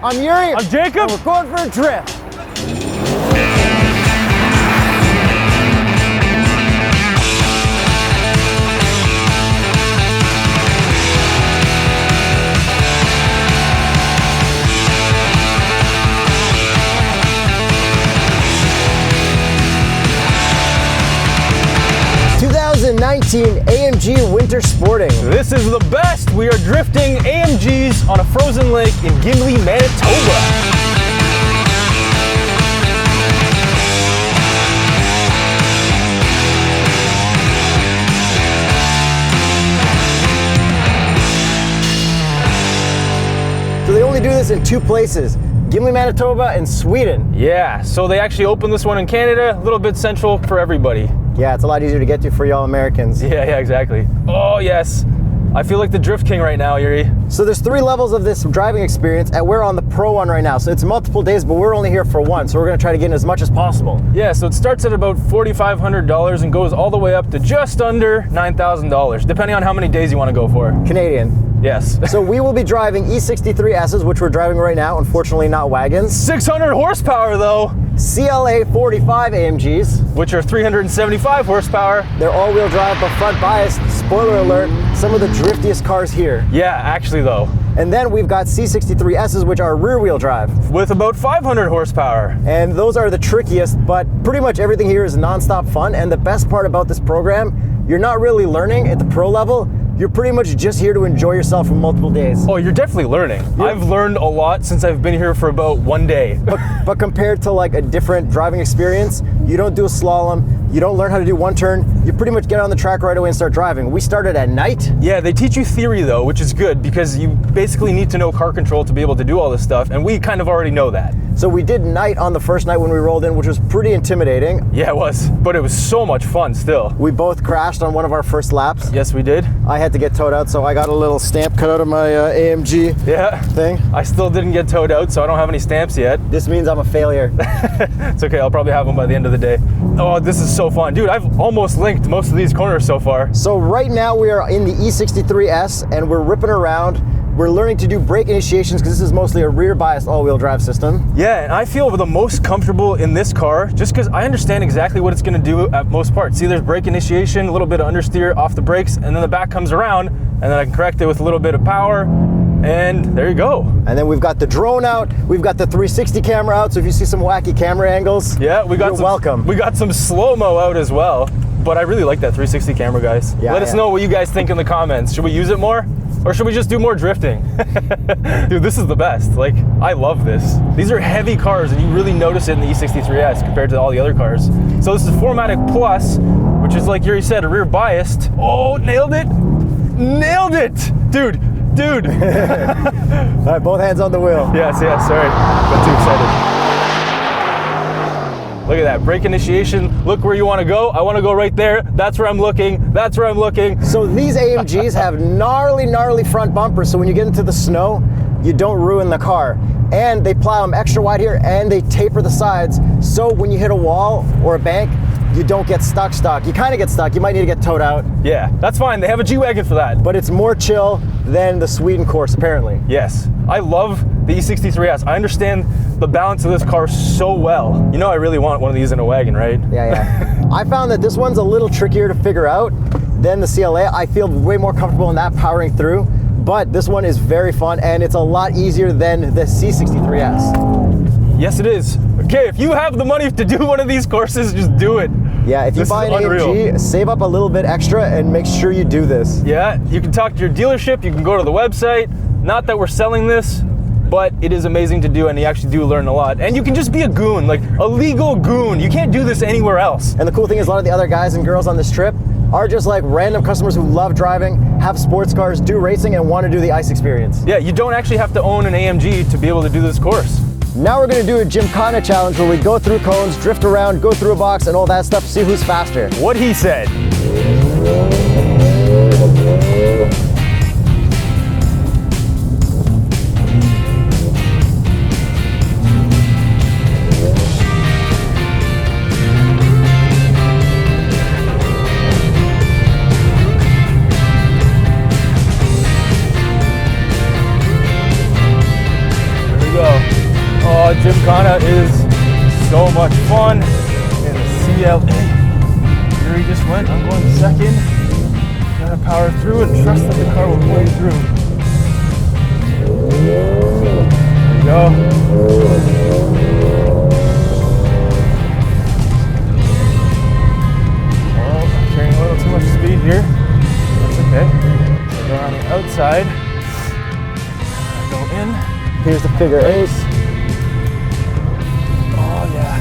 I'm Yuri. I'm Jakub. And we're going for a drift. AMG Winter Sporting. This is the best. We are drifting AMGs on a frozen lake in Gimli, Manitoba. So they only do this in two places, Gimli, Manitoba and Sweden. Yeah, so they actually opened this one in Canada, a little bit central for everybody. Yeah, it's a lot easier to get to for y'all Americans. Yeah, exactly. Oh, yes. I feel like the Drift King right now, Yuri. So there's 3 levels of this driving experience, and we're on the Pro one right now. So it's multiple days, but we're only here for one. So we're gonna try to get in as much as possible. Yeah, so it starts at about $4,500 and goes all the way up to just under $9,000, depending on how many days you want to go for. Canadian. Yes. So we will be driving E63S's, which we're driving right now, unfortunately not wagons. 600 horsepower though. CLA 45 AMGs. Which are 375 horsepower. They're all-wheel drive, but front biased. Spoiler alert, some of the driftiest cars here. Yeah, actually though. And then we've got C63S's, which are rear-wheel drive. With about 500 horsepower. And those are the trickiest, but pretty much everything here is non-stop fun. And the best part about this program, you're not really learning at the pro level. You're pretty much just here to enjoy yourself for multiple days. Oh, you're definitely learning. I've learned a lot since I've been here for about 1 day. But compared to like a different driving experience, you don't do a slalom, you don't learn how to do one turn, you pretty much get on the track right away and start driving. We started at night. Yeah, they teach you theory though, which is good because you basically need to know car control to be able to do all this stuff, and we kind of already know that. So we did night on the first night when we rolled in, which was pretty intimidating. Yeah, it was, but it was so much fun still. We both crashed on one of our first laps. Yes, we did. I had to get towed out, so I got a little stamp cut out of my AMG thing. I still didn't get towed out, so I don't have any stamps yet. This means I'm a failure. It's okay, I'll probably have them by the end of the day. Oh, this is so fun. Dude, I've almost linked most of these corners so far. So right now we are in the E63S and we're ripping around. We're learning to do brake initiations because this is mostly a rear biased all-wheel drive system. Yeah, and I feel the most comfortable in this car just because I understand exactly what it's going to do at most parts. See, there's brake initiation, a little bit of understeer off the brakes, and then the back comes around, and then I can correct it with a little bit of power, and there you go. And then we've got the drone out, we've got the 360 camera out, so if you see some wacky camera angles, yeah, you're welcome. We got some slow-mo out as well, but I really like that 360 camera, guys. Let us know what you guys think in the comments. Should we use it more? Or should we just do more drifting? Dude, this is the best. Like, I love this. These are heavy cars and you really notice it in the E63S compared to all the other cars. So this is 4MATIC Plus, which is like Yuri said, a rear biased. Oh, nailed it. Nailed it. Dude. All right, both hands on the wheel. Yes, sorry. Got too excited. Look at that, brake initiation. Look where you want to go. I want to go right there. That's where I'm looking. That's where I'm looking. So these AMGs have gnarly front bumpers, so when you get into the snow, you don't ruin the car. And they plow them extra wide here, and they taper the sides, so when you hit a wall or a bank, you don't get stuck. You kind of get stuck. You might need to get towed out. Yeah, that's fine. They have a G-Wagon for that. But it's more chill than the Sweden course, apparently. Yes. I love the E63S. I understand the balance of this car so well. You know I really want one of these in a wagon, right? Yeah. I found that this one's a little trickier to figure out than the CLA. I feel way more comfortable in that powering through, but this one is very fun and it's a lot easier than the C63S. Yes, it is. Okay, if you have the money to do one of these courses, just do it. Yeah, if you buy an AMG, save up a little bit extra and make sure you do this. Yeah, you can talk to your dealership, you can go to the website. Not that we're selling this, but it is amazing to do and you actually do learn a lot. And you can just be a goon, like a legal goon. You can't do this anywhere else. And the cool thing is a lot of the other guys and girls on this trip are just like random customers who love driving, have sports cars, do racing, and want to do the ice experience. Yeah, you don't actually have to own an AMG to be able to do this course. Now we're going to do a Gymkhana challenge where we go through cones, drift around, go through a box, and all that stuff to see who's faster. What he said. Go. Gymkhana is so much fun. And the CLA. Yuri just went. I'm going second. Gotta power through and trust that the car will pull you through. There you go. Oh, I'm carrying a little too much speed here. That's okay. So go on the outside. Go in. Here's the figure 8. Oh yeah.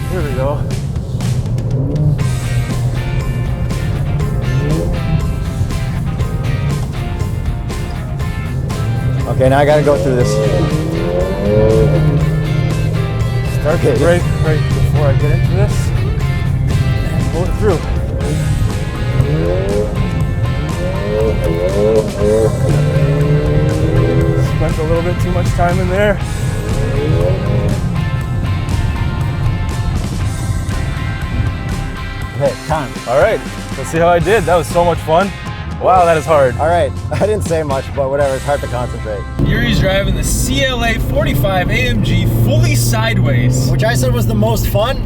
Here we go. Okay, now I gotta go through this. Start the brake right before I get into this. And pull it through. Spent a little bit too much time in there. Okay, time. All right, let's see how I did. That was so much fun. Wow, that is hard. All right, I didn't say much, but whatever, it's hard to concentrate. Yuri's driving the CLA 45 AMG fully sideways. Which I said was the most fun,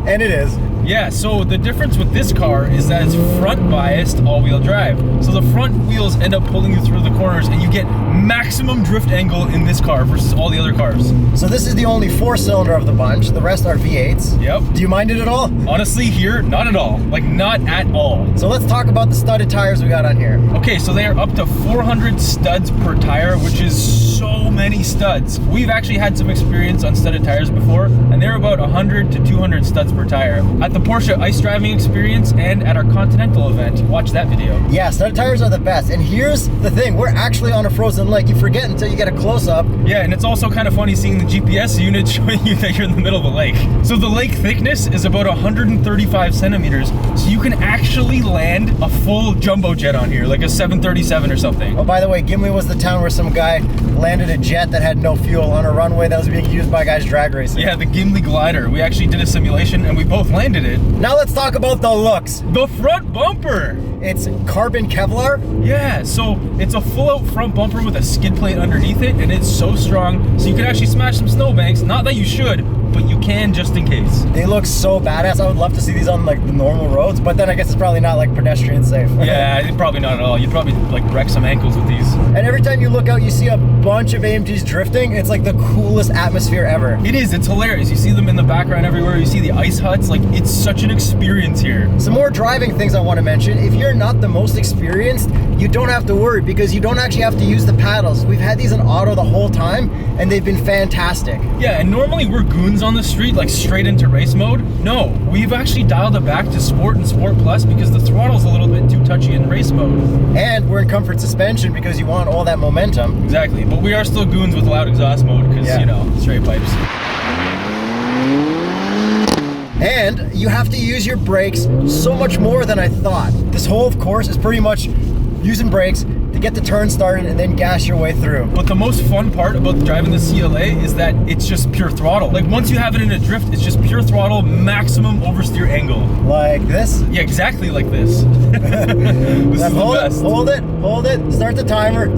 and it is. Yeah, so the difference with this car is that it's front biased all-wheel drive. So the front wheels end up pulling you through the corners and you get maximum drift angle in this car versus all the other cars. So this is the only 4-cylinder of the bunch. The rest are V8s. Yep. Do you mind it at all? Honestly, here, not at all. Like, not at all. So let's talk about the studded tires we got on here. Okay, so they are up to 400 studs per tire, which is so many studs. We've actually had some experience on studded tires before, and they're about 100 to 200 studs per tire. At the Porsche ice driving experience and at our Continental event, watch that video. Yeah, studded tires are the best. And here's the thing, we're actually on a frozen lake. You forget until you get a close-up. Yeah, and it's also kind of funny seeing the GPS unit showing you that you're in the middle of the lake. So the lake thickness is about 135 centimeters, so you can actually land a full jumbo jet on here, like a 737 or something. Oh, by the way, Gimli was the town where some guy landed a jet that had no fuel on a runway that was being used by guys drag racing. Yeah, the Gimli glider. We actually did a simulation and we both landed it. Now let's talk about the looks. The front bumper. It's carbon Kevlar. Yeah, so it's a full-out front bumper with a skid plate underneath it, and it's so strong, so you can actually smash some snowbanks. Not that you should, but you can just in case. They look so badass. I would love to see these on like the normal roads, but then I guess it's probably not like pedestrian safe. Yeah, probably not at all. You'd probably like wreck some ankles with these. And every time you look out, you see a bunch of AMGs drifting. It's like the coolest atmosphere ever. It is, it's hilarious. You see them in the background everywhere. You see the ice huts. Like, it's such an experience here. Some more driving things I want to mention. If you're not the most experienced, you don't have to worry because you don't actually have to use the paddles. We've had these in auto the whole time and they've been fantastic. Yeah, and normally we're goons on the street, like straight into race mode. No, we've actually dialed it back to Sport and Sport Plus because the throttle's a little bit too touchy in race mode. And we're in comfort suspension because you want all that momentum. Exactly, but we are still goons with loud exhaust mode because, you know, straight pipes. And you have to use your brakes so much more than I thought. This whole course is pretty much using brakes to get the turn started and then gas your way through. But the most fun part about driving the CLA is that it's just pure throttle. Like, once you have it in a drift, it's just pure throttle, maximum oversteer angle. Like this? Yeah, exactly like this. This is the best. Hold it, start the timer,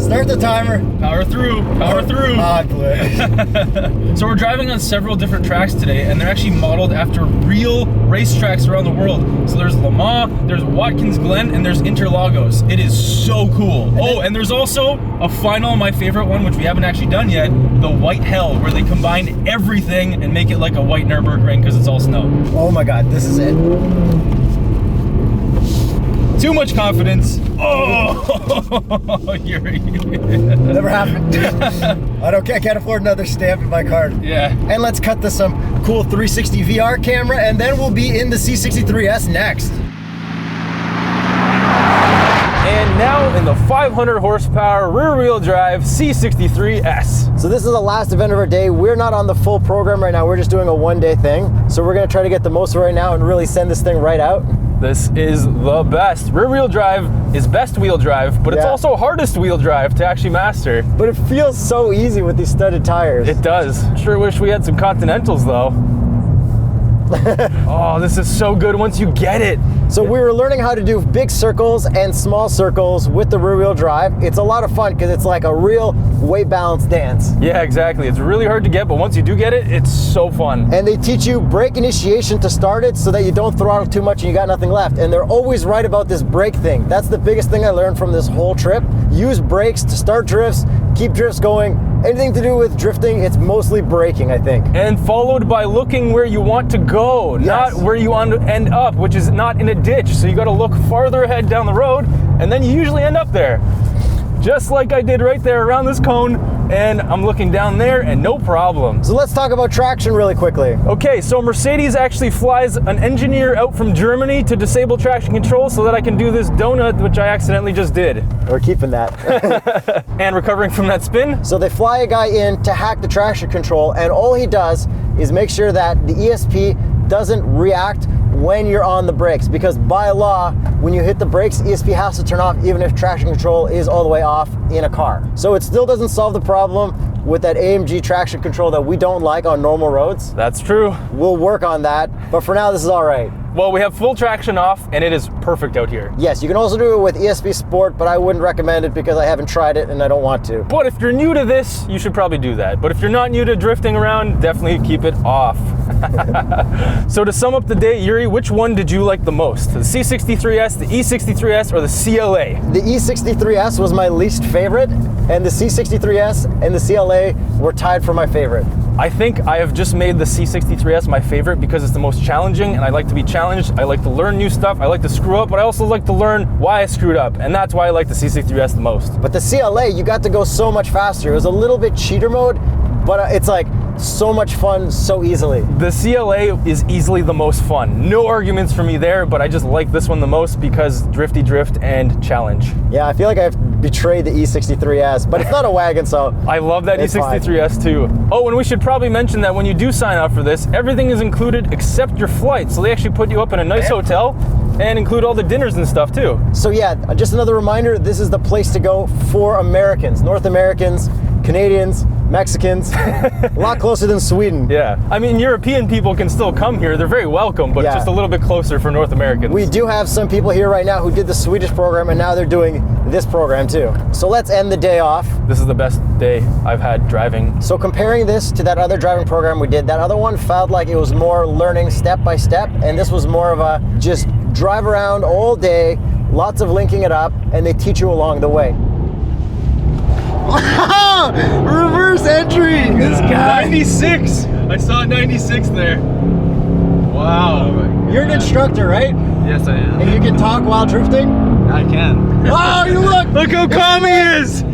Power through, power through. Ah, good. So we're driving on several different tracks today, and they're actually modeled after real racetracks around the world. So there's Le Mans, there's Watkins Glen, and there's Interlagos. It is so cool. And there's also a final, my favorite one, which we haven't actually done yet, the White Hell, where they combine everything and make it like a white Nürburgring because it's all snow. Oh my God, this is it. Too much confidence. Oh, Yuri. Never happened. I can't afford another stamp in my card. Yeah. And let's cut to some cool 360 VR camera, and then we'll be in the C63S next. And now in the 500 horsepower rear-wheel drive C63S. So this is the last event of our day. We're not on the full program right now. We're just doing a one-day thing. So we're gonna try to get the most of it right now and really send this thing right out. This is the best. Rear-wheel drive is best wheel drive, but it's also hardest wheel drive to actually master. But it feels so easy with these studded tires. It does. Sure wish we had some Continentals though. Oh, this is so good once you get it. So we were learning how to do big circles and small circles with the rear wheel drive. It's a lot of fun because it's like a real weight balance dance. Yeah, exactly. It's really hard to get, but once you do get it, it's so fun. And they teach you brake initiation to start it so that you don't throttle too much and you got nothing left. And they're always right about this brake thing. That's the biggest thing I learned from this whole trip. Use brakes to start drifts, keep drifts going. Anything to do with drifting, it's mostly braking, I think. And followed by looking where you want to go, not where you want to end up, which is not in a ditch. So you got to look farther ahead down the road, and then you usually end up there. Just like I did right there around this cone, and I'm looking down there and no problem. So let's talk about traction really quickly. Okay, so Mercedes actually flies an engineer out from Germany to disable traction control so that I can do this donut, which I accidentally just did. We're keeping that. And recovering from that spin. So they fly a guy in to hack the traction control, and all he does is make sure that the ESP doesn't react when you're on the brakes, because by law, when you hit the brakes, ESP has to turn off even if traction control is all the way off in a car. So it still doesn't solve the problem with that AMG traction control that we don't like on normal roads. That's true. We'll work on that, but for now, this is all right. Well, we have full traction off, and it is perfect out here. Yes, you can also do it with ESP Sport, but I wouldn't recommend it because I haven't tried it and I don't want to. But if you're new to this, you should probably do that. But if you're not new to drifting around, definitely keep it off. So to sum up the day, Yuri, which one did you like the most? The C63S, the E63S, or the CLA? The E63S was my least favorite, and the C63S and the CLA were tied for my favorite. I think I have just made the C63S my favorite because it's the most challenging, and I like to be challenged. I like to learn new stuff. I like to screw up, but I also like to learn why I screwed up, and that's why I like the C63S the most. But the CLA, you got to go so much faster. It was a little bit cheater mode, but it's like so much fun so easily. The CLA is easily the most fun. No arguments for me there, but I just like this one the most because drifty drift and challenge. Yeah, I feel like I've betrayed the E63S, but it's not a wagon, so I love that E63S too. Oh, and we should probably mention that when you do sign up for this, everything is included except your flight. So they actually put you up in a nice hotel and include all the dinners and stuff too. So yeah, just another reminder, this is the place to go for Americans, North Americans, Canadians, Mexicans, a lot closer than Sweden. Yeah, I mean, European people can still come here. They're very welcome, but just a little bit closer for North Americans. We do have some people here right now who did the Swedish program, and now they're doing this program too. So let's end the day off. This is the best day I've had driving. So comparing this to that other driving program we did, that other one felt like it was more learning step by step, and this was more of a just drive around all day, lots of linking it up, and they teach you along the way. Reverse entry! This guy! 96! I saw 96 there. Wow. You're an instructor, right? Yes, I am. And you can talk while drifting? I can. Oh, you look! Look how calm he is!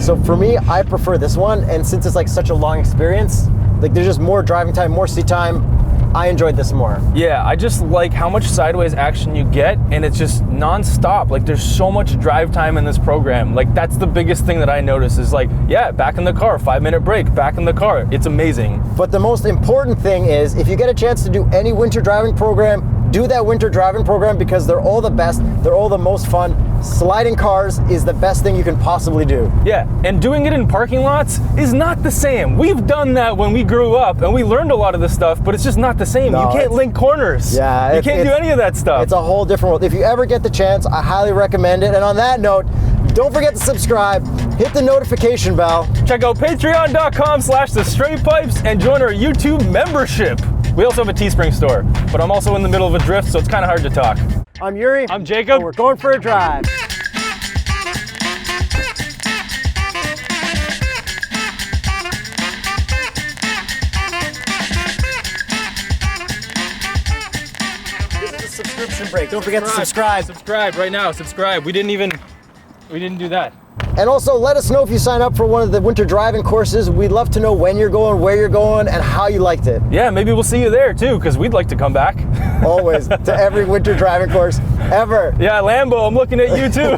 So for me, I prefer this one, and since it's like such a long experience, like there's just more driving time, more seat time, I enjoyed this more. Yeah, I just like how much sideways action you get, and it's just non-stop. Like there's so much drive time in this program. Like that's the biggest thing that I notice is like, yeah, back in the car, 5-minute break, back in the car. It's amazing. But the most important thing is if you get a chance to do any winter driving program, do that winter driving program because they're all the best, they're all the most fun. Sliding cars is the best thing you can possibly do. Yeah, and doing it in parking lots is not the same. We've done that when we grew up and we learned a lot of this stuff, but it's just not the same. No, you can't link corners. Yeah, you can't do any of that stuff. It's a whole different world. If you ever get the chance, I highly recommend it. And on that note, don't forget to subscribe, hit the notification bell. Check out patreon.com/TheStraightPipes and join our YouTube membership. We also have a Teespring store, but I'm also in the middle of a drift, so it's kind of hard to talk. I'm Yuri. I'm Jacob. And we're going for a drive. This is a subscription break. Don't forget to subscribe. Subscribe right now. Subscribe. We didn't do that. And also let us know if you sign up for one of the winter driving courses. We'd love to know when you're going, where you're going, and how you liked it. Yeah, maybe we'll see you there too, because we'd like to come back. Always, to every winter driving course ever. Yeah, Lambo, I'm looking at you too.